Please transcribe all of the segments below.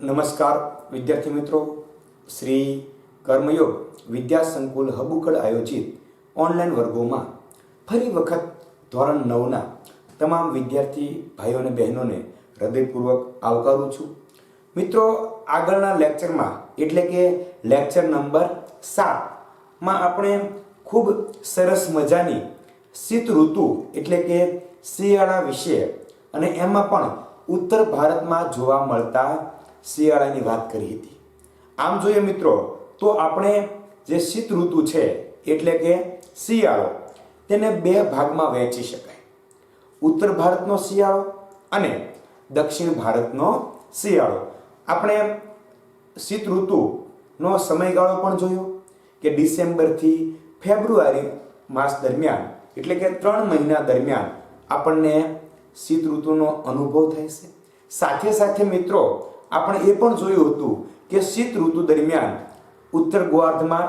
નમસ્કાર વિદ્યાર્થી મિત્રો, શ્રી કર્મયોગ વિદ્યા સંકુલ હબુકડ આયોજિત ઓનલાઈન વર્ગોમાં ફરી વખત ધોરણ 9ના તમામ વિદ્યાર્થી ભાઈઓ અને બહેનોને હૃદયપૂર્વક આવકારું છું. મિત્રો, આગળના લેક્ચરમાં એટલે કે લેક્ચર નંબર 7માં આપણે ખૂબ સરસ મજાની શીત ઋતુ એટલે કે શિયાળા વિશે અને એમાં પણ ઉત્તર ભારતમાં જોવા મળતા શિયાળાની વાત કરી હતી. આમ જોઈએ મિત્રો તો આપણે જે શીત ઋતુ છે એટલે કે શિયાળો તેને બે ભાગમાં વહેંચી શકાય. ઉત્તર ભારતનો શિયાળો અને દક્ષિણ ભારતનો શિયાળો. આપણે શીત ઋતુનો સમયગાળો પણ જોયો કે ડિસેમ્બરથી ફેબ્રુઆરી માસ દરમિયાન એટલે કે 3 મહિના દરમિયાન આપણને શીત ઋતુનો અનુભવ થાય છે. સાથે સાથે મિત્રો આપણે એ પણ જોયું હતું કે શીત ઋતુ દરમિયાન ઉત્તર ગોળાર્ધમાં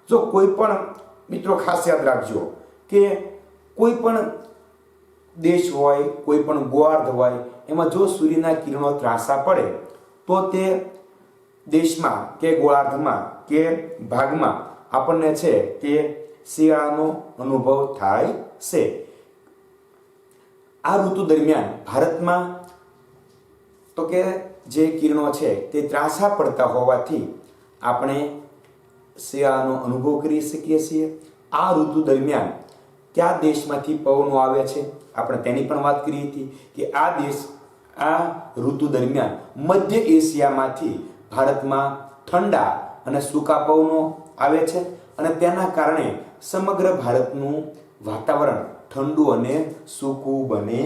જો કોઈ પણ મિત્રો ખાસ યાદ રાખજો કે કોઈ પણ દેશ હોય, કોઈ પણ ગોળાર્ધ હોય, એમાં જો સૂર્યના કિરણો ત્રાંસા પડે તો તે દેશમાં કે ગોળાર્ધમાં કે ભાગમાં આપણને છે તે શિયાળાનો અનુભવ થાય છે. આ ઋતુ દરમિયાન ભારતમાં તો કે જે કિરણો છે તે ત્રાંસા પડતા હોવાથી આપણે શિયાળાનો અનુભવ કરી શકીએ છીએ. આ ઋતુ દરમિયાન કયા દેશમાંથી પવનો આવે છે આપણે તેની પણ વાત કરી હતી કે આ ઋતુ દરમિયાન મધ્ય એશિયામાંથી ભારતમાં ઠંડા અને સૂકા પવનો આવે છે અને તેના કારણે સમગ્ર ભારતનું વાતાવરણ ઠંડુ અને સૂકું બને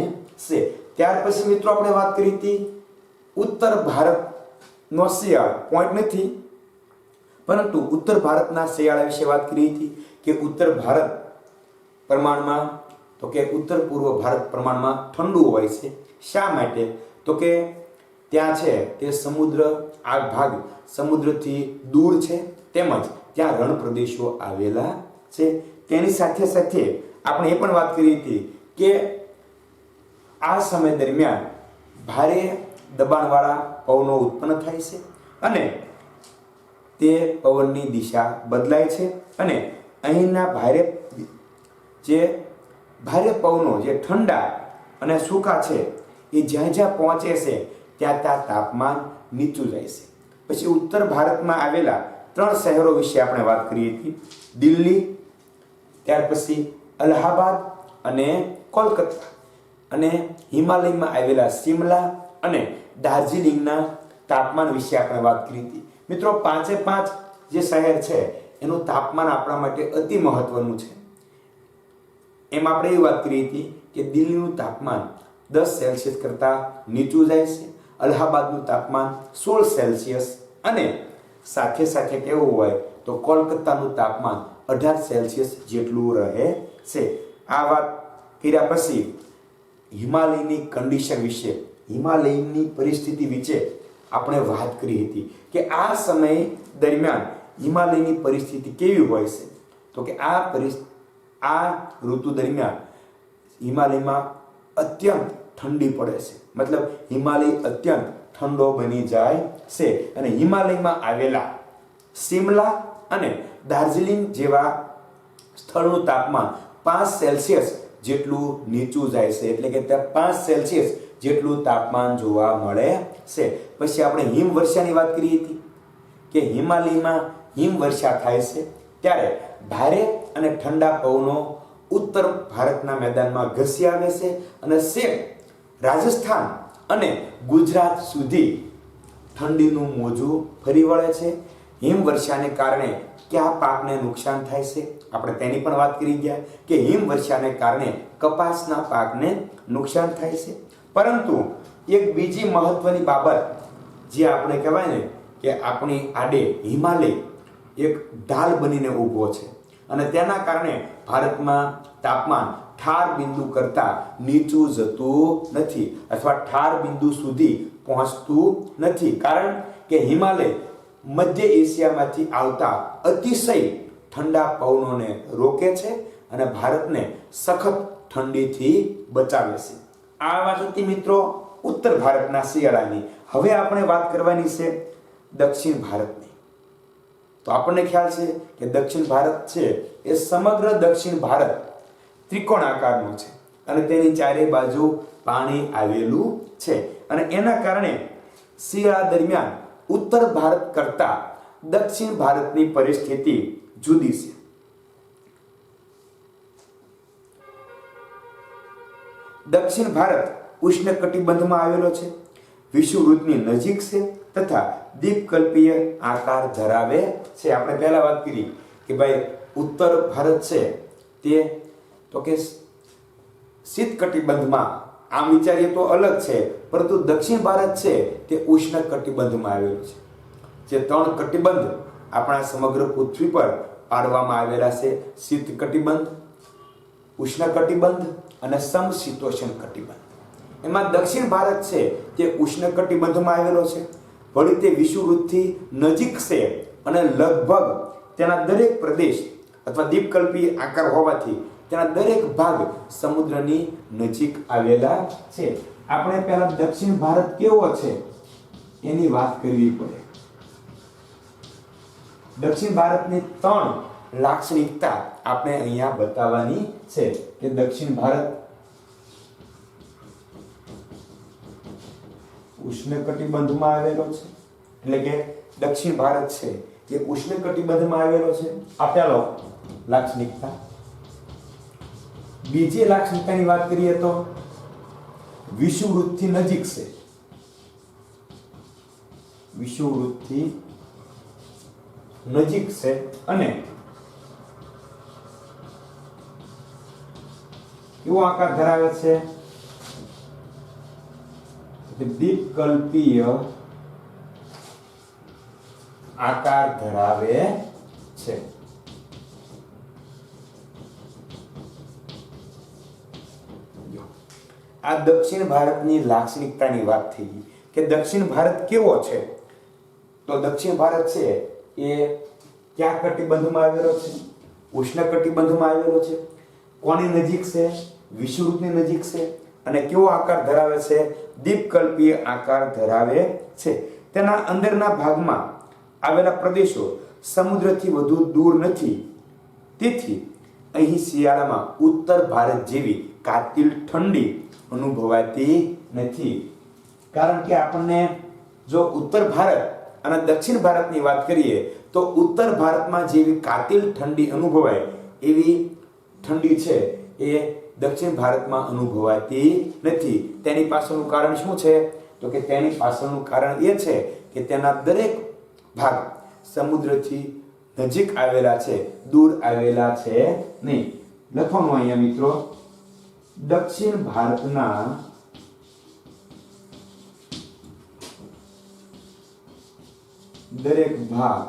છે. ત્યાર પછી મિત્રો આપણે વાત કરી હતી ઉત્તર ભારતનો શિયાળો, પોઈન્ટ નથી પરંતુ ઉત્તર ભારતના શિયાળા વિશે વાત કરી હતી કે ઉત્તર ભારત પ્રમાણમાં તો કે ઉત્તર પૂર્વ ભારત પ્રમાણમાં ઠંડુ હોય છે. શા માટે? તો કે ત્યાં છે તે સમુદ્ર, આ ભાગ સમુદ્રથી દૂર છે તેમજ ત્યાં રણ પ્રદેશો આવેલા છે. તેની સાથે સાથે આપણે એ પણ વાત કરી હતી કે આ સમય દરમિયાન ભારે દબાણવાળા પવનો ઉત્પન્ન થાય છે અને તે પવનની દિશા બદલાય છે અને અહીંના ભારે પવનો જે ઠંડા અને સૂકા છે એ જ્યાં જ્યાં પહોંચે છે ત્યાં ત્યાં તાપમાન નીચું જાય છે. પછી ઉત્તર ભારતમાં આવેલા 3 શહેરો વિશે આપણે વાત કરી હતી, દિલ્હી, ત્યાર પછી અલ્હાબાદ અને કોલકાતા, અને હિમાલયમાં આવેલા શિમલા અને દાર્જિલિંગના તાપમાન વિશે આપણે વાત કરી હતી. મિત્રો, 5 જે શહેર છે એનું તાપમાન આપણા માટે અતિ મહત્વનું છે. એમ આપણે એ વાત કરી હતી કે દિલ્હીનું તાપમાન 10 સેલ્સિયસ કરતાં નીચું જાય છે, અલ્હાબાદનું તાપમાન 16 સેલ્સિયસ અને સાથે સાથે કેવું હોય તો કોલકાતાનું તાપમાન 18 સેલ્સિયસ જેટલું રહે છે. આ વાત કર્યા પછી હિમાલયની કન્ડિશન વિશે, હિમાલયની પરિસ્થિતિ વિશે આપણે વાત કરી હતી કે આ સમય દરમિયાન હિમાલયની પરિસ્થિતિ કેવી હોય છે. તો કે આ ઋતુ દરમિયાન હિમાલયમાં અત્યંત ઠંડી પડે છે, મતલબ હિમાલય અત્યંત ઠંડો બની જાય છે અને હિમાલયમાં આવેલા શિમલા અને દાર્જિલિંગ જેવા સ્થળનું તાપમાન 5 સેલ્સિયસ જેટલું નીચું જાય છે, એટલે કે ત્યાં 5 સેલ્સિયસ જેટલું તાપમાન જોવા મળે છે. પછી આપણે હિમવર્ષાની વાત કરી હતી કે હિમાલયમાં હિમવર્ષા થાય છે ત્યારે ભારે અને ઠંડા પવનો ઉત્તર ભારતના મેદાનમાં ઘસી આવે છે અને છેક રાજસ્થાન અને ગુજરાત સુધી ઠંડીનું મોજું ફરી વળે છે. હિમવર્ષાને કારણે કયા પાકને નુકસાન થાય છે આપણે તેની પણ વાત કરી ગયા કે હિમવર્ષાને કારણે કપાસના પાકને નુકસાન થાય છે. પરંતુ એક બીજી મહત્વની બાબત જે આપણે કહેવાય ને કે આપણી આડે હિમાલય એક ઢાલ બનીને ઊભો છે અને તેના કારણે ભારતમાં તાપમાન ઠાર બિંદુ કરતાં નીચું જતું નથી અથવા ઠાર બિંદુ સુધી પહોંચતું નથી, કારણ કે હિમાલય મધ્ય એશિયામાંથી આવતા અતિશય ઠંડા પવનોને રોકે છે અને ભારતને સખત ઠંડીથી બચાવે છે. આ વાત હતી મિત્રો ઉત્તર ભારતના શિયાળાની. હવે આપણે વાત કરવાની છે દક્ષિણ ભારતની. તો આપણને ખ્યાલ છે કે દક્ષિણ ભારત છે એ સમગ્ર દક્ષિણ ભારત ત્રિકોણ આકારનું છે અને તેની ચારે બાજુ પાણી આવેલું છે અને એના કારણે શિયાળા દરમિયાન ઉત્તર ભારત કરતા દક્ષિણ ભારતની પરિસ્થિતિ જુદી છે. દક્ષિણ ભારત ઉષ્ણકટિબંધમાં આવેલો છે, વિષુવવૃત્તની નજીક છે તથા દ્વીપકલ્પીય આકાર ધરાવે છે. આપણે પહેલા વાત કરી કે ભાઈ ઉત્તર ભારત છે તે તો કે શીત કટિબંધમાં, આમ વિચારીએ તો અલગ છે, પરંતુ દક્ષિણ ભારત છે તે ઉષ્ણ કટિબંધમાં આવેલું છે. જે ત્રણ કટિબંધ આપણા સમગ્ર પૃથ્વી પર પાડવામાં આવેલા છે, શીત કટિબંધ, ઉષ્ણ કટિબંધ અને સમશીતોષ્ણ કટિબંધ. એમાં દક્ષિણ ભારત છે તે ઉષ્ણ કટિબંધમાં આવેલો છે. વળી તે વિષુવવૃત્તથી નજીક છે અને લગભગ તેના દરેક પ્રદેશ અથવા દ્વીપકલ્પી આકાર હોવાથી તેના દરેક ભાગ સમુદ્રની નજીક આવેલા છે. આપણે પહેલા દક્ષિણ ભારત કેવો છે એની વાત કરવી પડે. દક્ષિણ ભારતની 3 લાક્ષણિકતા આપણે અહીંયા બતાવવાની છે કે દક્ષિણ ભારત ઉષ્ણકટિબંધમાં આવેલો છે, એટલે કે દક્ષિણ ભારત છે એ ઉષ્ણકટિબંધમાં આવેલો છે. આ પહેલો લાક્ષણિકતા. બીજી લાક્ષણિકતાની વાત કરીએ તો વિષુવવૃત્તથી નજીક છે. વિષુવવૃત્તથી નજીક છે અને કેવો આકાર ધરાવે છે? દ્વીપકલ્પીય આકાર ધરાવે છે. આ દક્ષિણ ભારતની લાક્ષણિકતાની વાત થઈ કે દક્ષિણ ભારત કેવો છે. તો દક્ષિણ ભારત છે એ કયા કટિબંધમાં આવેલો છે? ઉષ્ણ કટિબંધમાં આવેલો છે. કોની નજીક છે? વિષુવવૃત્તની નજીક છે અને કેવો આકાર ધરાવે છે? દ્વીપકલ્પીય આકાર ધરાવે છે. તેના અંદરના ભાગમાં આવેલા પ્રદેશો સમુદ્રથી વધુ દૂર નથી, તેથી અહીં શિયાળામાં ઉત્તર ભારત જેવી કાતિલ ઠંડી અનુભવાતી નથી. કારણ કે આપણને જો ઉત્તર ભારત અને દક્ષિણ ભારતની વાત કરીએ તો ઉત્તર ભારતમાં જેવી કાતિલ ઠંડી અનુભવાય એવી ઠંડી છે એ દક્ષિણ ભારતમાં અનુભવાતી નથી. તેની પાછળનું કારણ શું છે? તો કે તેની પાછળનું કારણ એ છે કે તેના દરેક ભાગ સમુદ્રથી નજીક આવેલા છે, દૂર આવેલા છે નહીં. લખવાનું અહીંયા મિત્રો, દક્ષિણ ભારતના દરેક ભાગ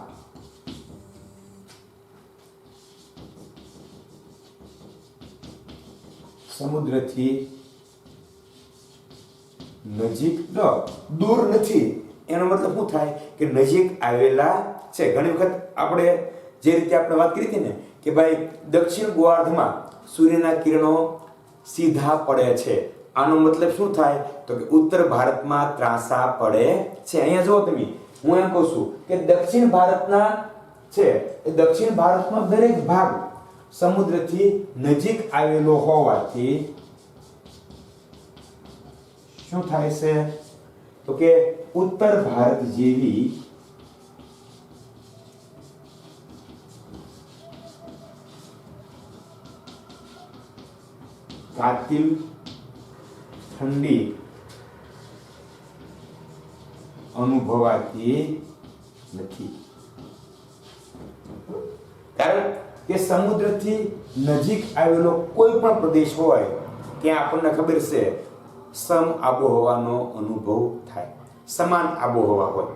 સમુદ્રથી નજીક દૂર નથી. એનો મતલબ શું થાય કે નજીક આવેલા છે. ઘણી વખત આપણે જે રીતે આપણે વાત કરી હતી ને કે ભાઈ દક્ષિણ ગોળાર્ધમાં સૂર્યના કિરણો સીધા પડે છે. આનો મતલબ શું થાય તો કે ઉત્તર ભારતમાં ત્રાંસા પડે છે. અહીંયા જો તમે, હું એમ કહું છું કે દક્ષિણ ભારતના છે એ દક્ષિણ ભારતનો દરેક ભાગ સમુદ્રથી નજીક આવેલો હોવાથી શું થાય છે તો કે ઉત્તર ભારત જેવી કાતિલ ઠંડી અનુભવાતી નથી. કારણ કે સમુદ્રથી નજીક આવેલો કોઈ પણ પ્રદેશ હોય ત્યાં આપણને ખબર છે સમ આબોહવાનો અનુભવ થાય, સમાન આબોહવા હોય.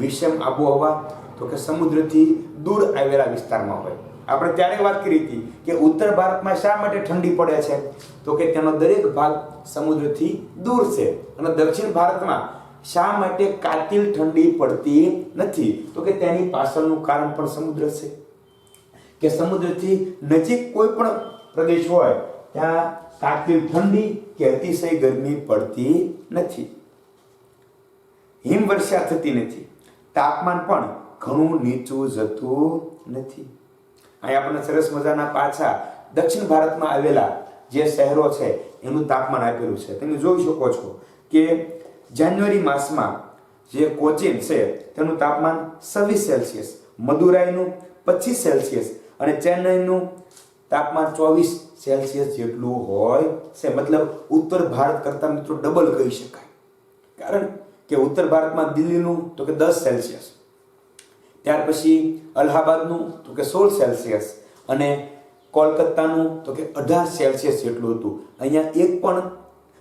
વિષમ આબોહવા તો કે સમુદ્રથી દૂર આવેલા વિસ્તારમાં હોય. આપણે ત્યારે વાત કરી હતી કે ઉત્તર ભારતમાં શા માટે ઠંડી પડે છે તો કે તેનો દરેક ભાગ સમુદ્રથી દૂર છે અને દક્ષિણ ભારતમાં શા માટે કાતિલ ઠંડી પડતી નથી તો કે તેની પાછળનું કારણ પણ સમુદ્ર છે. કે સમુદ્રથી નજીક કોઈ પણ પ્રદેશ હોય ત્યાં કાતિલ ઠંડી કે અતિશય ગરમી પડતી નથી. હિમવર્ષા થતી નથી, તાપમાન પણ ઘણું નીચું જતું નથી. અહીં આપણને સરસ મજાના પાછા દક્ષિણ ભારતમાં આવેલા જે શહેરો છે એનું તાપમાન આપેલું છે. તમે જોઈ શકો છો કે જાન્યુઆરી માસમાં જે કોચીન છે તેનું તાપમાન 26 સેલ્સિયસ, મદુરાઈનું 25 સેલ્સિયસ અને ચેન્નઈનું તાપમાન 24 સેલ્સિયસ જેટલું હોય છે. મતલબ ઉત્તર ભારત કરતાં મિત્રો ડબલ કહી શકાય. કારણ કે ઉત્તર ભારતમાં દિલ્હીનું તો કે 10 સેલ્સિયસ, ત્યાર પછી અલ્હાબાદનું તો કે 16 સેલ્સિયસ અને કોલકાતાનું તો કે 18 સેલ્સિયસ જેટલું હતું. અહીંયા એક પણ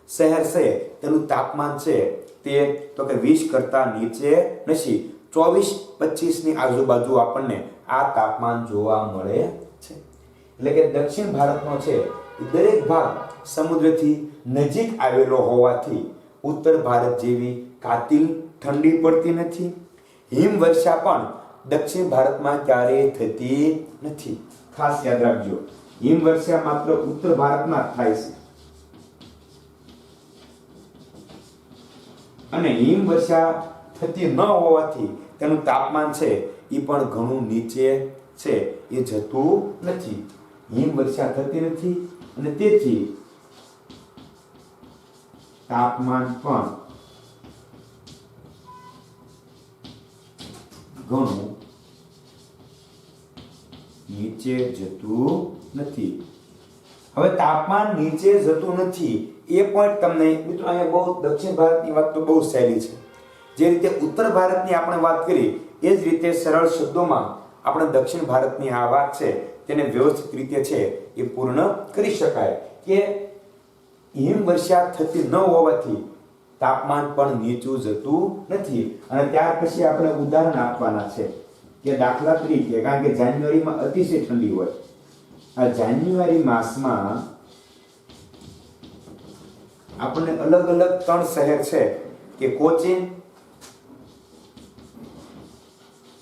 શહેર છે તેનું તાપમાન છે તે તો કે 20 કરતાં નીચે નથી. 24-25 ની આજુબાજુ આપણને આ તાપમાન જોવા મળે છે. એટલે કે દક્ષિણ ભારતનો છે દરેક ભાગ સમુદ્રથી નજીક આવેલો હોવાથી ઉત્તર ભારત જેવી કાતિલ ઠંડી પડતી નથી. હિમવર્ષા પણ દક્ષિણ ભારતમાં ક્યારેય થતી નથી. ખાસ યાદ રાખજો, હિમવર્ષા માત્ર ઉત્તર ભારતમાં જ થાય છે. અને હિમવર્ષા થતી ન હોવાથી તેનું તાપમાન છે એ પણ ઘણું નીચે છે, એ જતું નથી. હિમવર્ષા થતી નથી અને તેથી તાપમાન પણ ઘણું નીચે જતું નથી. હવે તાપમાન નીચે જતું નથી એ પોઈન્ટ તમને મિત્રો અહીંયા બહુ દક્ષિણ ભારતની વાત તો બહુ સહેલી છે. જે રીતે ઉત્તર ભારતની આપણે વાત કરી એ જ રીતે સરળ શબ્દોમાં આપણે દક્ષિણ ભારતની આ વાત છે તેને વ્યવસ્થિત રીતે છે એ પૂર્ણ કરી શકાય કે હિમવર્ષા થતી ન હોવાથી તાપમાન પણ નીચું જતું નથી. અને ત્યાર પછી આપણે ઉદાહરણ આપવાના છે કે દાખલા તરીકે, કારણ કે જાન્યુઆરીમાં અતિશય ઠંડી હોય, આ જાન્યુઆરી માસમાં આપણને અલગ અલગ 3 શહેર છે કે કોચીન,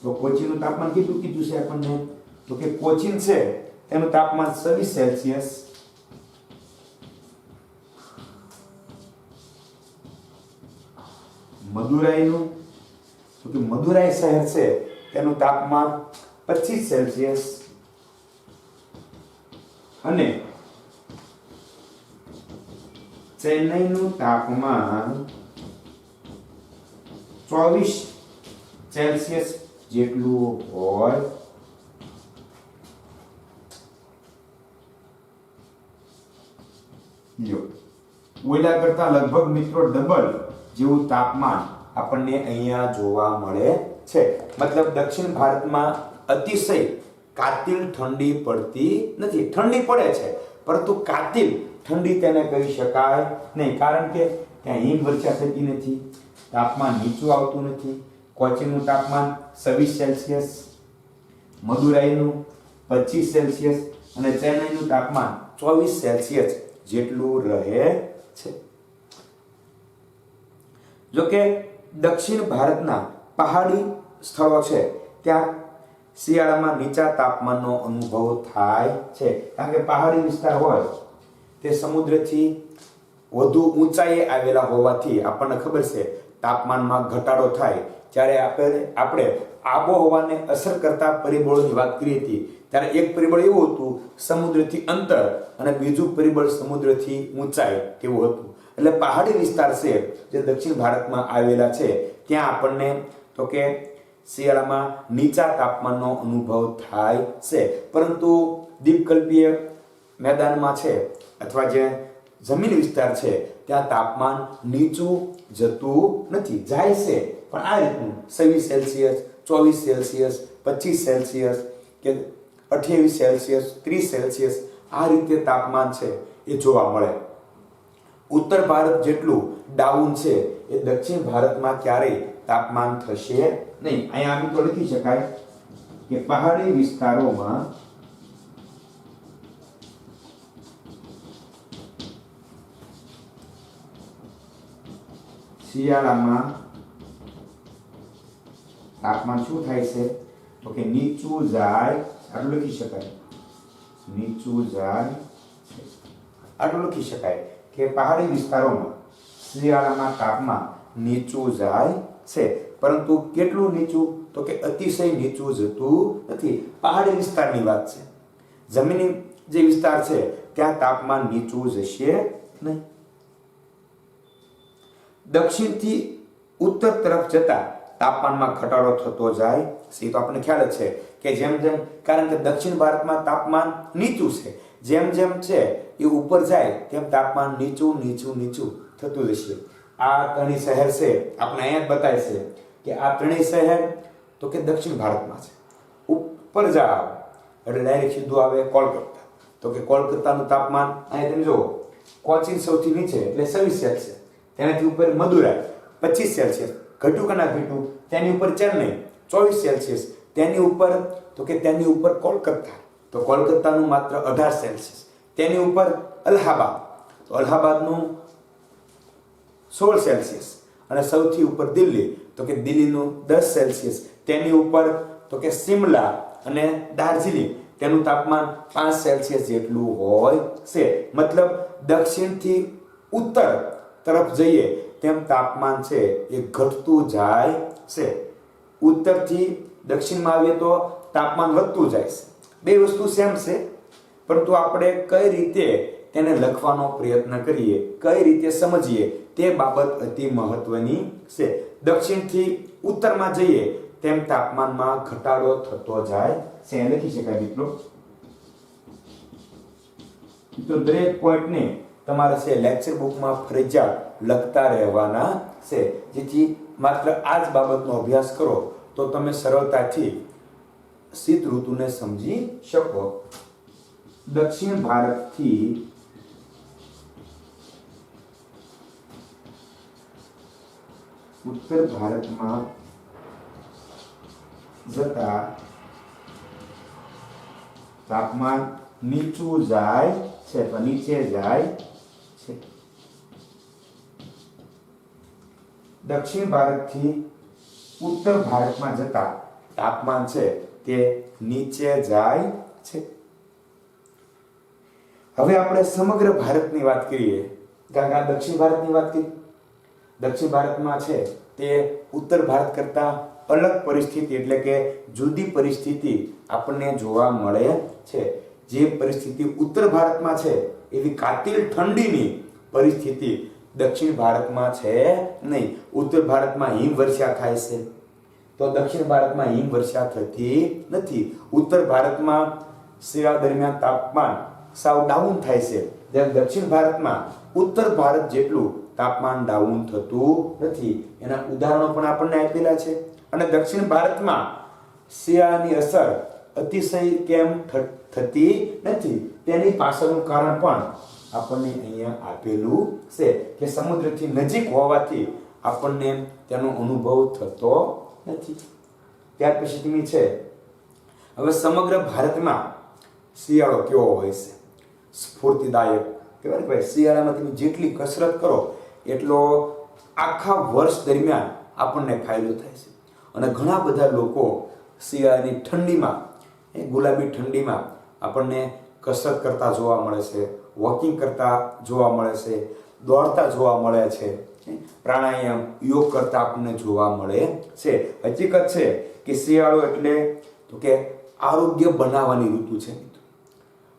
તો કોચીનનું તાપમાન કેટલું કીધું છે આપણને, તો કે કોચીન છે તેનું તાપમાન 26 સેલ્સિયસ, મદુરાઈનું તો કે મદુરાઈ શહેર છે તેનું તાપમાન 25 સેલ્સિયસ અને ચેન્નઈનું તાપમાન 24 સેલ્સિયસ જેટલું હોય. ઓલા કરતા લગભગ મિત્રો ડબલ જેવું તાપમાન આપણને અહીંયા જોવા મળે છે. મતલબ દક્ષિણ ભારતમાં અતિશય કાતિલ ઠંડી પડતી નથી. ઠંડી પડે છે પરંતુ કાતિલ ઠંડી તેને કહી શકાય નહીં, કારણ કે ત્યાં હિમવર્ષા થતી નથી, તાપમાન નીચું આવતું નથી. કોચીનનું તાપમાન 26 સેલ્સિયસ, મદુરાઈનું 25 સેલ્સિયસ અને ચેન્નઈનું તાપમાન 24 સેલ્સિયસ જેટલું રહે છે. જો કે દક્ષિણ ભારતના પહાડી સ્થળો છે ત્યાં શિયાળામાં નીચા તાપમાનનો અનુભવ થાય છે, કારણ કે પહાડી વિસ્તાર હોય તે સમુદ્રથી વધુ ઊંચાઈએ આવેલા હોવાથી આપણને ખબર છે તાપમાનમાં ઘટાડો થાય. જ્યારે આપણે આબોહવાને અસર કરતા પરિબળોની વાત કરી હતી ત્યારે એક પરિબળ એવું હતું સમુદ્રથી અંતર અને બીજું પરિબળ સમુદ્રથી ઊંચાઈ તેવું હતું. એટલે પહાડી વિસ્તાર છે જે દક્ષિણ ભારતમાં આવેલા છે ત્યાં આપણને તો કે શિયાળામાં નીચા તાપમાનનો અનુભવ થાય છે, પરંતુ દ્વીપકલ્પીય મેદાનમાં છે અથવા જે જમીન વિસ્તાર છે ત્યાં તાપમાન નીચું જતું નથી, જાય છે પણ આ રીતનું 26 સેલ્સિયસ, 24 સેલ્સિયસ, 25 સેલ્સિયસ કે 28 સેલ્સિયસ, 30 સેલ્સિયસ આ રીતે તાપમાન છે એ જોવા મળે. ઉત્તર ભારત જેટલું ડાઉન છે એ દક્ષિણ ભારતમાં ક્યારેય તાપમાન થશે નહીં. અહીંયા આમ તો લખી શકાય કે પહાડી વિસ્તારોમાં શિયાળામાં તાપમાન શું થાય છે તો કે નીચું જાય, આટલું લખી શકાય, નીચું જાય આટલું લખી શકાય કે પહાડી વિસ્તારોમાં શિયાળામાં તાપમાન નીચું જાય છે, પરંતુ કેટલું નીચું? તો કે અતિશય નીચું જતું નથી. પહાડી વિસ્તારની વાત છે. જમીની જે વિસ્તાર છે ત્યાં તાપમાન નીચું જશે નહીં. દક્ષિણથી ઉત્તર તરફ જતા તાપમાનમાં ઘટાડો થતો જાય છે. તો આપણને ખ્યાલ જ છે કે જેમ જેમ, કારણ કે દક્ષિણ ભારતમાં તાપમાન નીચું છે, જેમ જેમ છે એ ઉપર જાય તેમ તાપમાન નીચું નીચું નીચું થતું જશે. આ ત્રણેય શહેર છે આપણે અહીંયા જ બતાવે છે કે આ ત્રણેય શહેર તો કે દક્ષિણ ભારતમાં છે. ઉપર જાવ એટલે ડાયરેક્ટ સીધું આવે કોલકાતા. તો કે કોલકાતાનું તાપમાન અહીંયા તમે જુઓ, કોચીન સૌથી નીચે એટલે 26 સેલ્સિયસ, તેનાથી ઉપર મદુરાઈ 25 સેલ્સિયસ, ઘટ્યું કે ના ઘટ્યું? તેની ઉપર ચેન્નઈ 24 સેલ્સિયસ, તેની ઉપર તો કે તેની ઉપર કોલકાતા, તો કોલકાતાનું માત્ર 18 સેલ્સિયસ, તેની ઉપર અલ્હાબાદ, તો અલ્હાબાદનું 16 સેલ્સિયસ, અને સૌથી ઉપર દિલ્હી, તો કે દિલ્હીનું 10 સેલ્સિયસ, તેની ઉપર તો કે સિમલા અને દાર્જિલિંગ, તેનું તાપમાન 5 સેલ્સિયસ જેટલું હોય છે. મતલબ દક્ષિણથી ઉત્તર તરફ જઈએ તેમ તાપમાન છે એ ઘટતું જાય છે. ઉત્તરથી દક્ષિણમાં આવીએ તો તાપમાન વધતું જાય છે. બે વસ્તુ સેમ છે, પરંતુ આપણે કઈ રીતે તેને લખવાનો પ્રયત્ન કરીએ, કઈ રીતે સમજીએ તે બાબત અતિ મહત્વની છે. દક્ષિણથી ઉત્તરમાં જઈએ તેમ તાપમાનમાં ઘટાડો થતો જાય છે. લખી શકાય મિત્રો. તો દરેક પોઈન્ટને તમારે છે લેક્ચર બુકમાં ફરજિયાત લખતા રહેવાના છે, જેથી માત્ર આ જ બાબતનો અભ્યાસ કરો તો તમે સરળતાથી શીત ઋતુને સમજી શકો. દક્ષિણ ભારતથી ઉત્તર ભારતમાં જતા તાપમાન નીચું જાય છે, તો નીચે જાય છે. દક્ષિણ ભારતથી ઉત્તર ભારતમાં જતા તાપમાન છે તે નીચે જાય છે. હવે આપણે સમગ્ર ભારતની વાત કરીએ, કારણ કે આ દક્ષિણ ભારતની વાત કરી. દક્ષિણ ભારતમાં છે તે ઉત્તર ભારત કરતા અલગ પરિસ્થિતિ, એટલે કે જુદી પરિસ્થિતિ આપણને જોવા મળે છે. જે પરિસ્થિતિ ઉત્તર ભારતમાં છે એવી કાતિલ ઠંડીની પરિસ્થિતિ દક્ષિણ ભારતમાં છે નહીં. ઉત્તર ભારતમાં હિમવર્ષા થાય છે, તો દક્ષિણ ભારતમાં હિમવર્ષા થતી નથી. ઉત્તર ભારતમાં શિયાળા દરમિયાન તાપમાન સાવ ડાઉન થાય છે, જ્યારે દક્ષિણ ભારતમાં ઉત્તર ભારત જેટલું તાપમાન ડાઉન થતું નથી. એના ઉદાહરણો પણ આપણને આપેલા છે. અને દક્ષિણ ભારતમાં શિયાળાની અસર અતિશય કેમ થતી નથી, તેની પાછળનું કારણ પણ આપણને અહીંયા આપેલું છે કે સમુદ્રથી નજીક હોવાથી આપણને તેનો અનુભવ થતો નથી. ત્યાર પછી તમે છે હવે સમગ્ર ભારતમાં શિયાળો કેવો હોય છે? સ્ફૂર્તિદાયક કહેવાય ને ભાઈ. શિયાળામાં તમે જેટલી કસરત કરો એટલો આખા વર્ષ દરમિયાન આપણને ફાયદો થાય છે. અને ઘણા બધા લોકો શિયાળાની ઠંડીમાં, ગુલાબી ઠંડીમાં આપણને કસરત કરતા જોવા મળે છે, વોકિંગ કરતા જોવા મળે છે, દોડતા જોવા મળે છે, પ્રાણાયામ યોગ કરતા આપણને જોવા મળે છે. હકીકત છે કે શિયાળો એટલે તો કે આરોગ્ય બનાવવાની ઋતુ છે.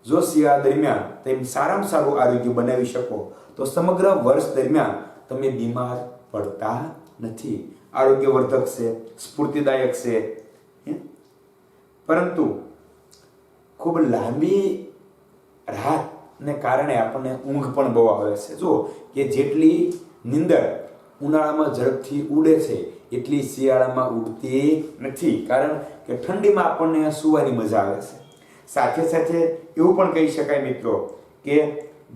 જો શિયાળા દરમિયાન તમે સારામાં સારું આરોગ્ય બનાવી શકો તો સમગ્ર વર્ષ દરમિયાન તમે બીમાર પડતા નથી. આરોગ્યવર્ધક છે, સ્ફૂર્તિદાયક છે, પરંતુ ખૂબ લાંબી રાતને કારણે આપણને ઊંઘ પણ બહુ આવે છે. જો કે જેટલી નીંદર ઉનાળામાં ઝડપથી ઉડે છે એટલી શિયાળામાં ઉડતી નથી, કારણ કે ઠંડીમાં આપણને સૂવાની મજા આવે છે. સાથે સાથે એવું પણ કહી શકાય મિત્રો કે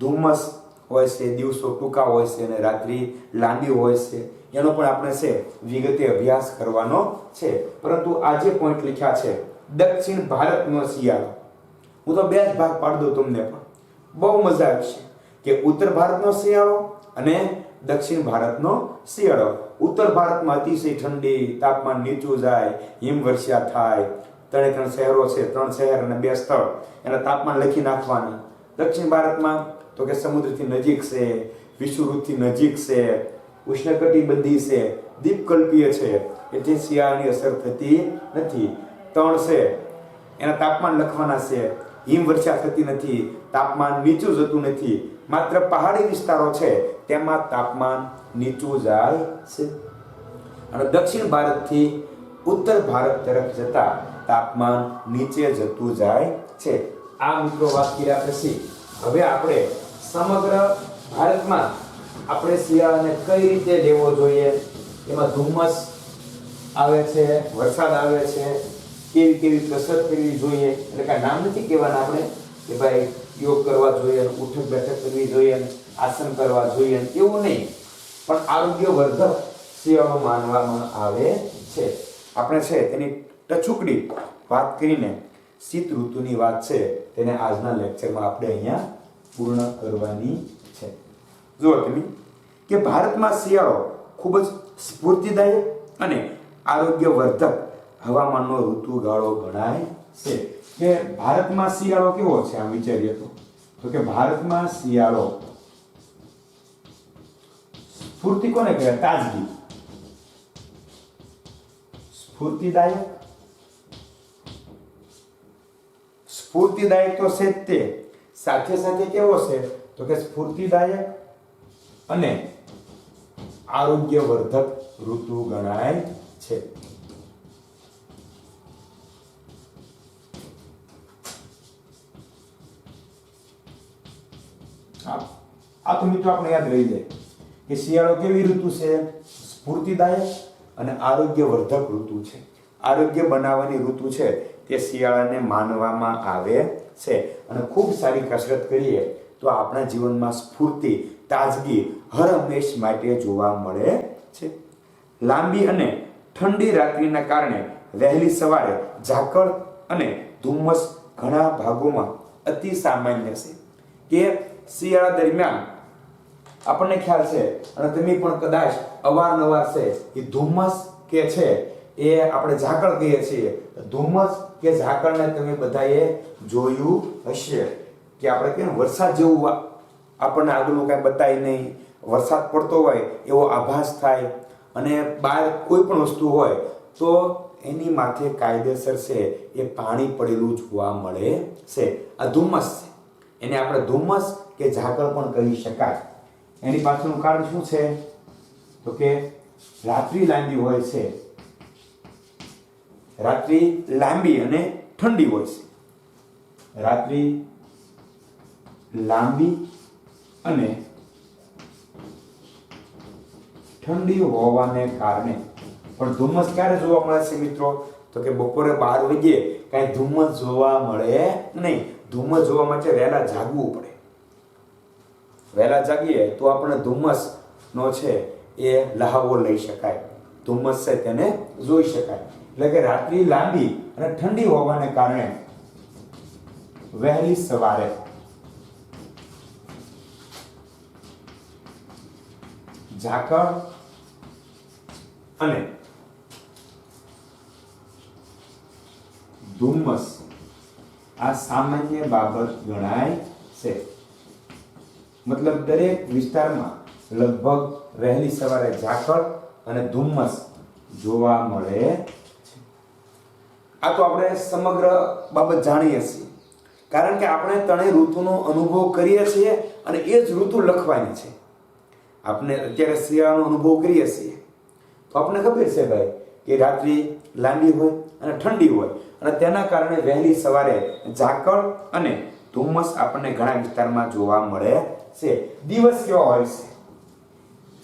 ધુમ્મસ હોય છે, દિવસો ટૂંકા હોય છે અને રાત્રિ લાંબી હોય છે. એનો પણ આપણે છે વિગતે અભ્યાસ કરવાનો છે. પરંતુ આ જે પોઈન્ટ લખ્યા છે દક્ષિણ ભારતનો શિયાળો, હું તો બે જ ભાગ પાડી દઉં તમને, પણ બહુ મજા આવશે કે ઉત્તર ભારતનો શિયાળો અને દક્ષિણ ભારતનો શિયાળો. ઉત્તર ભારતમાં અતિશય ઠંડી, તાપમાન નીચું જાય, હિમવર્ષા થાય. ત્રણ શહેરો છે, 3 શહેર અને 2 સ્થળ, એના તાપમાન લખી નાખવાના. દક્ષિણ ભારતમાં તો કે સમુદ્રથી નજીક છે, વિષુવવૃત્તથી નજીક છે, ઉષ્ણકટિબંધી છે, દીપકલ્પીય છે, એટલે શિયાળાની અસર થતી નથી. 3 છે એના તાપમાન લખવાના છે. હિમવર્ષા થતી નથી, તાપમાન નીચું જતું નથી. માત્ર પહાડી વિસ્તારો છે તેમાં તાપમાન નીચું જાય છે. અને દક્ષિણ ભારતથી ઉત્તર ભારત તરફ જતા તાપમાન નીચે જતું જાય છે. આ મિત્રો વાત કર્યા પછી હવે આપણે સમગ્ર ભારતમાં આપણે શિયાળાને કઈ રીતે લેવો જોઈએ, એમાં ધુમ્મસ આવે છે, વરસાદ આવે છે, કેવી કેવી કસરત કરવી જોઈએ. એટલે કાંઈ નામ નથી કહેવાના આપણે કે ભાઈ યોગ કરવા જોઈએ, ઉઠક બેઠક કરવી જોઈએ, આસન કરવા જોઈએ, એવું નહીં, પણ આરોગ્યવર્ધક શિયાળો માનવામાં આવે છે. આપણે છે તેની ટચુકડી વાત કરીને શીત ઋતુની વાત છે તેને આજના લેક્ચરમાં આપણે અહીંયા પૂર્ણ કરવાની છે. જુઓ તમે કે ભારતમાં શિયાળો ખૂબ જ સ્ફૂર્તિદાયક અને આરોગ્યવર્ધક હવામાનનો ઋતુગાળો ગણાય છે. કે ભારતમાં શિયાળો કેવો છે આમ વિચારીએ તો કે ભારતમાં શિયાળો સ્ફૂર્તિ કોને કહેવાય? તાજગી, સ્ફૂર્તિદાયક. સ્ફૂર્તિદાયક તો છે જ તે, સાથે સાથે કેવો છે તો કે સ્ફૂર્તિદાયક અને આરોગ્યવર્ધક ઋતુ ગણાય છે. આ તો મિત્રો આપણે યાદ રહી જાય કે શિયાળો કેવી ઋતુ છે? સ્ફૂર્તિદાયક અને આરોગ્યવર્ધક ઋતુ છે. આરોગ્ય બનાવવાની ઋતુ છે તે શિયાળાને માનવામાં આવે છે. અને ખૂબ સારી કસરત કરીએ તો આપણા જીવનમાં સ્ફૂર્તિ, તાજગી હર હંમેશ માટે જોવા મળે છે. લાંબી અને ઠંડી રાત્રિના કારણે વહેલી સવારે ઝાકળ અને ધુમ્મસ ઘણા ભાગોમાં અતિ સામાન્ય છે. કે શિયાળા દરમિયાન આપણને ખ્યાલ છે અને તમે પણ કદાચ અવારનવાર છે એ ધુમ્મસ કે છે એ આપણે ઝાકળ કહીએ છીએ. ધુમ્મસ કે ઝાકળને તમે બધાએ જોયું હશે કે આપણે કે વરસાદ જેવું આપણને આગળનું કાંઈ બતાય નહીં, વરસાદ પડતો હોય એવો આભાસ થાય, અને બહાર કોઈ પણ વસ્તુ હોય તો એની માથે કાયદેસર છે એ પાણી પડેલું જોવા મળે છે. આ ધુમ્મસ છે, એને આપણે ધુમ્મસ કે ઝાકળ પણ કહી શકાય. એની પાછળનું કારણ શું છે તો કે રાત્રિ લાંબી હોય છે. રાત્રિ લાંબી અને ઠંડી હોય છે. રાત્રિ લાંબી અને ઠંડી હોવાને કારણે પણ ધુમ્મસ ક્યારે જોવા મળે છે મિત્રો તો કે બપોરે 12 વાગ્યે કાંઈ ધુમ્મસ જોવા મળે નહીં. ધુમ્મસ જોવા માટે વહેલા જાગવું પડે. વહેલા જાગીએ તો આપણે ધુમ્મસનો છે એ લહાવો લઈ શકાય, ધુમ્મસ છે તેને જોઈ શકાય. એટલે કે રાત્રિ લાંબી અને ઠંડી હોવાને કારણે વહેલી સવારે ઝાકળ અને ધુમ્મસ આ સામાન્ય બાબત ગણાય છે. મતલબ દરેક વિસ્તારમાં લગભગ વહેલી સવારે ઝાકળ અને ધુમ્મસ જોવા મળે છે. આ તો આપણે સમગ્ર બાબત જાણીએ છીએ, કારણ કે આપણે ત્રણેય ઋતુનો અનુભવ કરીએ છીએ અને એ જ ઋતુ લખવાની છે. આપણે અત્યારે શિયાળાનો અનુભવ કરીએ છીએ તો આપણને ખબર છે ભાઈ કે રાત્રિ લાંબી હોય અને ઠંડી હોય, અને તેના કારણે વહેલી સવારે ઝાકળ અને ધુમ્મસ આપણને ઘણા વિસ્તારમાં જોવા મળે છે. દિવસ કેવા હોય છે?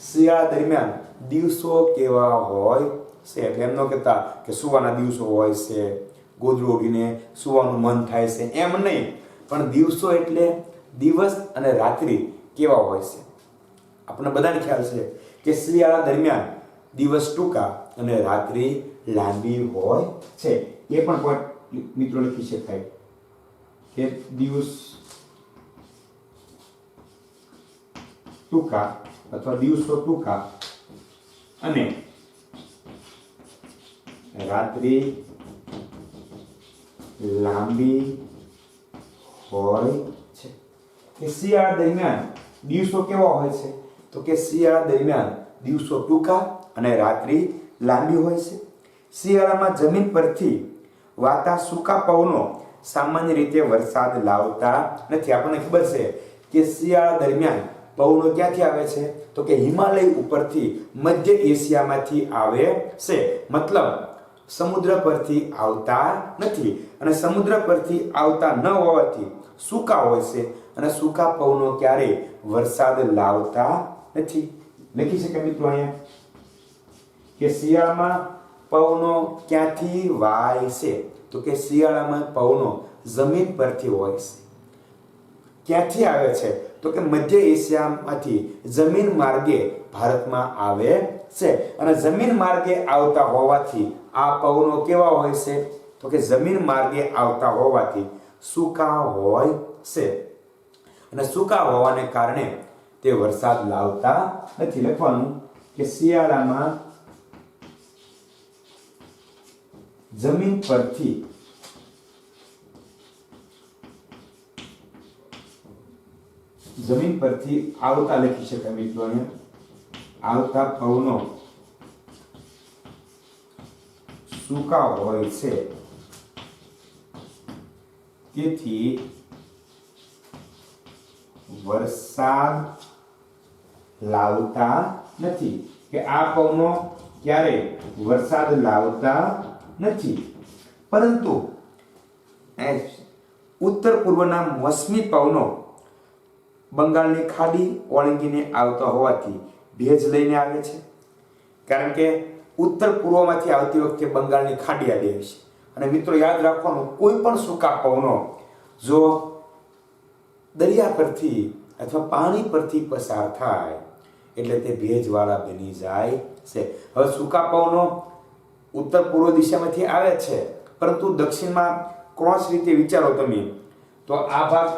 શિયાળા દરમિયાન દિવસો કેવા હોય છે? એટલે એમ ન કહેતા કે સુવાના દિવસો હોય છે, ગોદડું ઓઢીને સુવાનું મન થાય છે, એમ નહીં, પણ દિવસો એટલે દિવસ અને રાત્રિ કેવા હોય છે? આપણને બધાને ખ્યાલ છે કે શિયાળા દરમિયાન દિવસ ટૂંકા અને રાત્રિ લાંબી હોય છે. એ પણ પોઈન્ટ મિત્રો લખી શકાય કે દિવસ ટૂંકા અથવા દિવસો ટૂંકા અને રાત્રિ લાંબી હોય છે. કે શિયાળા દરમિયાન દિવસો કેવા હોય છે તો કે શિયાળા દરમિયાન દિવસો ટૂંકા અને રાત્રિ લાંબી હોય છે. શિયાળામાં જમીન પરથી વાતા સૂકા પવનો સામાન્ય રીતે વરસાદ લાવતા નથી. આપણને ખબર છે કે શિયાળા દરમિયાન પવનો ક્યાંથી આવે છે? તો કે હિમાલય ઉપરથી મધ્ય એશિયામાંથી આવે છે. મતલબ સમુદ્ર પરથી આવતા નથી, અને સમુદ્ર પરથી આવતા ન હોવાથી સૂકા હોય છે, અને સૂકા પવનો ક્યારેય વરસાદ લાવતા નથી. લખી શકાય મિત્રો અહીંયા કે શિયાળામાં પવનો ક્યાંથી વાય છે? તો કે શિયાળામાં પવનો જમીન પરથી હોય છે. ક્યાંથી આવે છે? તો કે મધ્ય એશિયામાંથી જમીન માર્ગે ભારતમાં આવે છે, અને જમીન માર્ગે આવતા હોવાથી આ પવનો કેવા હોય છે? તો કે જમીન માર્ગે આવતા હોવાથી સૂકા હોય છે, અને સૂકા હોવાને કારણે તે વરસાદ લાવતા નથી. લખવાનું કે શિયાળામાં જમીન પરથી આવતા, લખી શકાય મિત્રો અહીંયા, આવતા પવનો સૂકા હોય છે, તેથી વરસાદ લાવતા નથી. કે આ પવનો ક્યારે વરસાદ લાવતા નથી. પરંતુ ઉત્તર પૂર્વના મોસમી પવનો બંગાળની ખાડી ઓળંગીને આવતા હોવાથી ભેજ લઈને આવે છે. કારણ કે ઉત્તર પૂર્વમાંથી આવતી વખતે બંગાળની ખાડી આવી છે. અને મિત્રો યાદ રાખવાનું, કોઈ પણ સૂકા પવનો જો દરિયા પરથી અથવા પાણી પરથી પસાર થાય એટલે તે ભેજવાળા બની જાય છે. હવે સૂકા પવનો ઉત્તર પૂર્વ દિશામાંથી આવે છે, પરંતુ દક્ષિણમાં ક્રોસ રીતે વિચારો તમે તો આ ભાગ,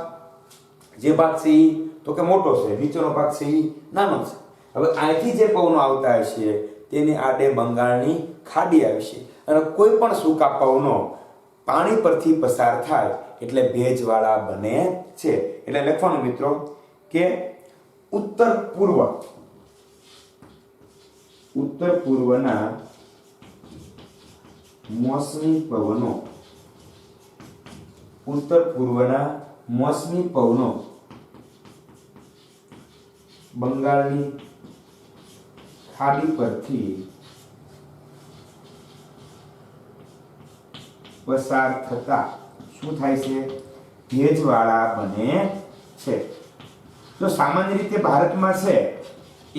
જે ભાગ છે એ તો કે મોટો છે, નીચેનો ભાગ છે એ નાનો છે. હવે અહીંથી જે પવનો આવતા હશે તેની આડે બંગાળની ખાડી આવશે, અને કોઈ પણ સૂકા પવનો પાણી પરથી પસાર થાય એટલે ભેજવાળા બને છે. એટલે લખવાનું મિત્રો કે ઉત્તર પૂર્વના મોસમી પવનો બંગાળની ખાડી પરથી પસાર થતા શું થાય છે? ભેજવાળા બને છે. તો સામાન્ય રીતે ભારતમાં છે એ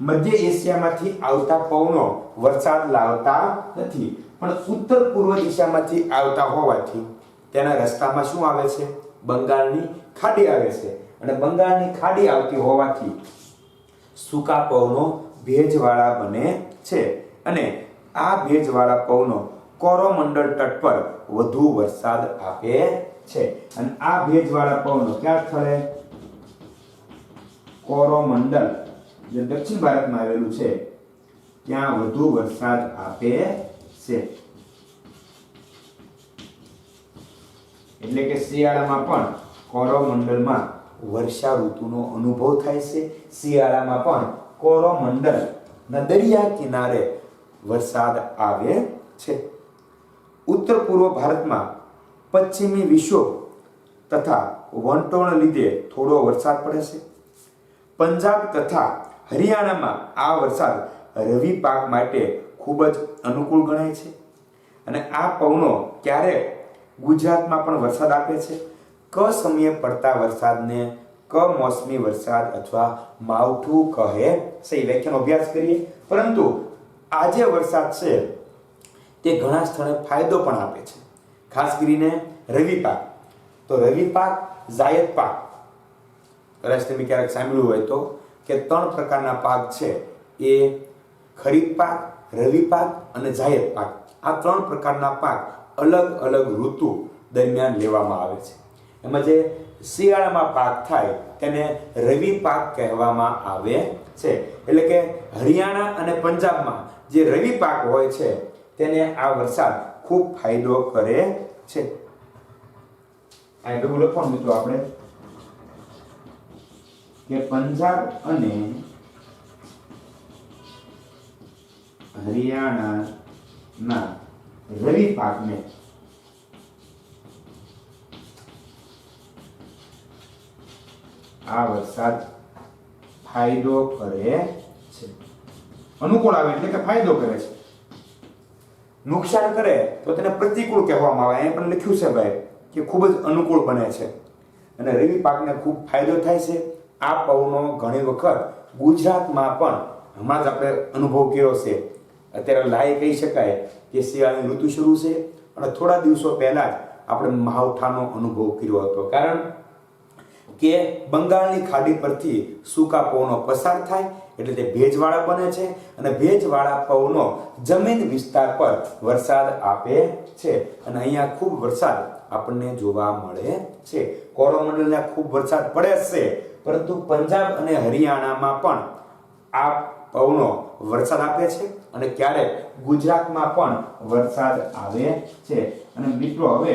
મધ્ય એશિયામાંથી આવતા પવનો વરસાદ લાવતા નથી, પણ ઉત્તર પૂર્વ દિશામાંથી આવતા હોવાથી તેના રસ્તામાં શું આવે છે? બંગાળની ખાડી આવે છે, અને બંગાળની ખાડી આવતી હોવાથી સૂકા પવનો ભેજવાળા બને છે, અને આ ભેજવાળા પવનો કોરોમંડળ તટ પર વધુ વરસાદ આપે છે. અને આ ભેજવાળા પવનો ક્યાં સ્થળે? કોરોમંડળ જે દક્ષિણ ભારતમાં આવેલું છે ત્યાં વધુ વરસાદ આપે છે. એટલે કે શિયાળામાં પણ કોરોમંડળમાં વર્ષા ઋતુનો અનુભવ થાય છે. શિયાળામાં પણ કોરોમંડળના દરિયા કિનારે વરસાદ આવે છે. ઉત્તર પૂર્વ ભારતમાં પશ્ચિમી વિશ્વ તથા વંટોળ લીધે થોડો વરસાદ પડે છે. પંજાબ તથા હરિયાણામાં આ વરસાદ રવિ પાક માટે ખૂબ જ અનુકૂળ ગણાય છે. અને આ પવનો ક્યારે ગુજરાતમાં પણ વરસાદ આપે છે? સમયે પડતા વરસાદને કમોસમી વરસાદ અથવા માવઠું કહે છે. વ્યાખ્યાનો અભ્યાસ કરીએ. પરંતુ આ જે વરસાદ છે તે ઘણા સ્થળે ફાયદો પણ આપે છે, ખાસ કરીને રવિ પાક. તો રવિ પાક, જાયદ પાક, કદાચ તમે ક્યારેક સાંભળ્યું હોય તો કે 3 પ્રકારના પાક છે, એ ખરીફ પાક, રવિ પાક અને જાયદ પાક. આ 3 પ્રકારના પાક અલગ અલગ ઋતુ દરમિયાન લેવામાં આવે છે. એમાં જે શિયાળામાં પાક થાય તેને રવિ પાક કહેવામાં આવે છે. એટલે કે હરિયાણા અને પંજાબમાં જે રવિ પાક હોય છે તેને આ વરસાદ ખૂબ ફાયદો કરે છે. આ એટલું લખવાનું મિત્રો આપણે કે પંજાબ અને હરિયાણાના રવિ પાકને આ વરસાદ ફાયદો કરે છે. અનુકૂળ આવે એટલે કે ફાયદો કરે છે. નુકસાન કરે તો તેને પ્રતિકૂળ કહેવામાં આવે. અહીં પણ લખ્યું છે ભાઈ કે ખૂબ જ અનુકૂળ બને છે અને રવિ પાકને ખૂબ ફાયદો થાય છે. આ પવનો ઘણી વખત ગુજરાતમાં પણ હમણાં જ આપણે અનુભવ કર્યો છે. અત્યારે લાઈ કહી શકાય કે શિયાળાની ઋતુ શરૂ છે અને થોડા દિવસો પહેલા જ આપણે માવઠાનો અનુભવ કર્યો હતો. કારણ કે બંગાળની ખાડી પરથી સૂકા પવનો પસાર થાય એટલે તે ભેજવાળા બને છે અને ભેજવાળા પવનો જમીન વિસ્તાર પર વરસાદ આપે છે અને અહીંયા ખૂબ વરસાદ આપણને જોવા મળે છે. કોરોમંડલના ખૂબ વરસાદ પડે છે, પરંતુ પંજાબ અને હરિયાણામાં પણ આ પવનો વરસાદ આપે છે અને ક્યારેક ગુજરાતમાં પણ વરસાદ આવે છે. અને મિત્રો હવે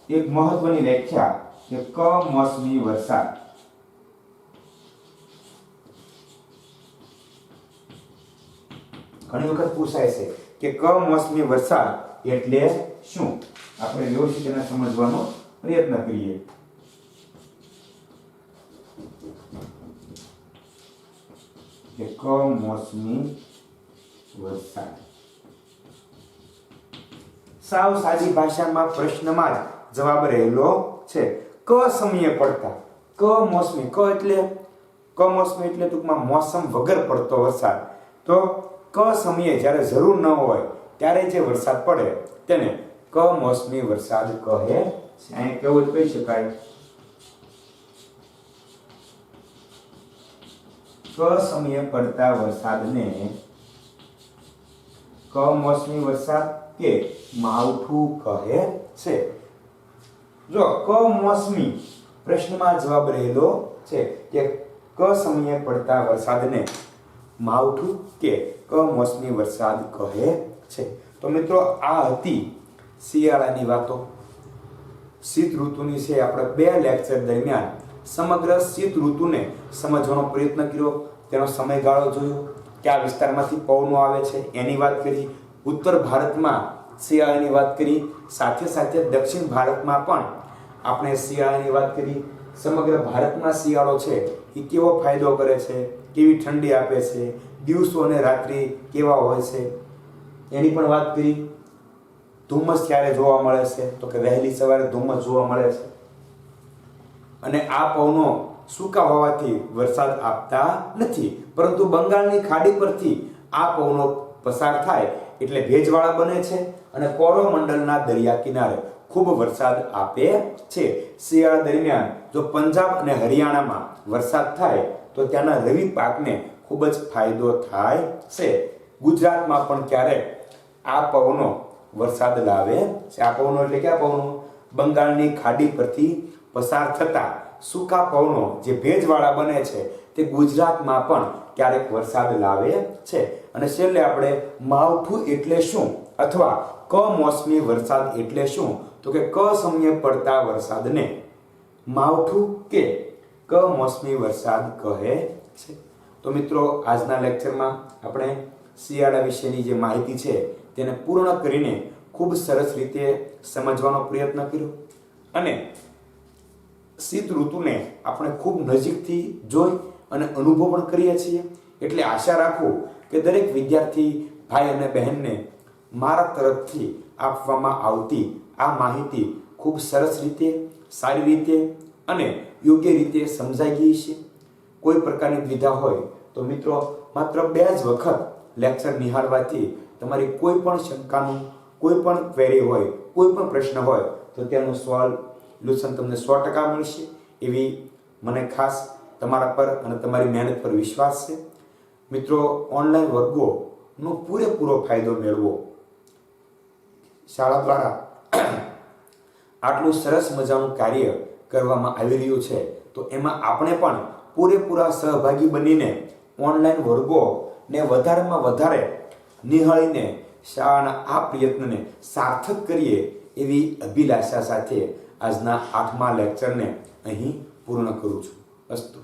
એક મહત્વની વ્યાખ્યા કે કમોસમી વરસાદ. ઘણી વખત પૂછાય છે કે કમોસમી વરસાદ એટલે શું? આપણે વ્યવસ્થિત એને સમજવાનો પ્રયત્ન કરીએ. કે કમોસમી વરસાદ સાવ સાદી ભાષામાં પ્રશ્નમાં જ જવાબ રહેલો છે. કસમયે પડતા. કમોસમી એટલે ટૂંકમાં મોસમ વગર પડતો વરસાદ. તો કસમયે જ્યારે જરૂર ન હોય ત્યારે જે વરસાદ પડે તેને કમોસમી વરસાદ કહે છે. અહીં કેવું કહી શકાય, કસમયે પડતા વરસાદને કમોસમી વરસાદ કે માવઠું કહે છે. જો કમોસમી પ્રશ્નમાં જવાબ રહેલો છે કે કસમયે પડતા વરસાદને માવઠું કે કમોસમી વરસાદ કહે છે. તો મિત્રો આ હતી શિયાળાની વાતો. શીત ઋતુની છે. આપણે 2 લેક્ચર દરમિયાન સમગ્ર શીત ઋતુને સમજવાનો પ્રયત્ન કર્યો, તેનો સમયગાળો જોયો, કયા વિસ્તારમાંથી પવનો આવે છે એની વાત કરી, ઉત્તર ભારતમાં શિયાળાની વાત કરી, સાથે સાથે દક્ષિણ ભારતમાં પણ આપણે શિયાળાની વાત કરી. સમગ્ર ભારતમાં શિયાળો છે એ કેવો ફાયદો કરે છે, કેવી ઠંડી આપે છે, દિવસો અને રાત્રિ કેવા હોય છે એની પણ વાત કરી. ધુમ્મસ ક્યારે જોવા મળે છે? તો કે વહેલી સવારે ધુમ્મસ જોવા મળે છે અને આ પવનો સૂકા હોવાથી વરસાદ આપતા નથી, પરંતુ બંગાળની ખાડી પરથી આ પવનો પસાર થાય એટલે ભેજવાળા બને છે અને કોરોમંડલના દરિયા કિનારે ખૂબ વરસાદ આપે છે. શિયાળા દરમિયાન જો પંજાબ અને હરિયાણામાં વરસાદ થાય તો ત્યાંના રવિ પાકને ખૂબ જ ફાયદો થાય છે. ગુજરાતમાં પણ ક્યારેક આ પવનો વરસાદ લાવે છે. આ પવનો એટલે કયા પવનો? બંગાળની ખાડી પરથી પસાર થતા સૂકા પવનો જે ભેજવાળા બને છે તે ગુજરાતમાં પણ ક્યારેક વરસાદ લાવે છે. અને છેલ્લે આપણે માવઠું એટલે શું અથવા કમોસમી વરસાદ એટલે શું? તો કે કસમયે પડતા વરસાદને માવઠું કે કમોસમી વરસાદ કહે છે. તો મિત્રો આજના લેક્ચરમાં આપણે શિયાળા વિશેની જે માહિતી છે તેને પૂર્ણ કરીને ખૂબ સરસ રીતે સમજવાનો પ્રયત્ન કર્યો અને શીત ઋતુને આપણે ખૂબ નજીકથી જોઈ અને અનુભવ પણ કરીએ છીએ. એટલે આશા રાખું કે દરેક વિદ્યાર્થી ભાઈ અને બહેનને મારા તરફથી આપવામાં આવતી આ માહિતી ખૂબ સરસ રીતે, સારી રીતે અને યોગ્ય રીતે સમજાઈ ગઈ છે. કોઈ પ્રકારની દ્વિધા હોય તો મિત્રો માત્ર 2 જ વખત લેક્ચર નિહાળવાથી તમારી કોઈ પણ શંકાનું, કોઈ પણ ક્વેરી હોય, કોઈ પણ પ્રશ્ન હોય તો તેનું સોલ્યુશન તમને 100% મળશે એવી મને ખાસ તમારા પર અને તમારી મહેનત પર વિશ્વાસ છે. મિત્રો ઓનલાઈન વર્ગોનો પૂરેપૂરો ફાયદો મેળવો. શાળા દ્વારા આટલું સરસ મજાનું કાર્ય કરવામાં આવી રહ્યું છે તો એમાં આપણે પણ પૂરેપૂરા સહભાગી બનીને ઓનલાઈન વર્ગોને વધારેમાં વધારે નિહાળીને શાળાના આ પ્રયત્નને સાર્થક કરીએ એવી અભિલાષા સાથે આજના 8મા લેક્ચરને અહીં પૂર્ણ કરું છું. અસ્તુ.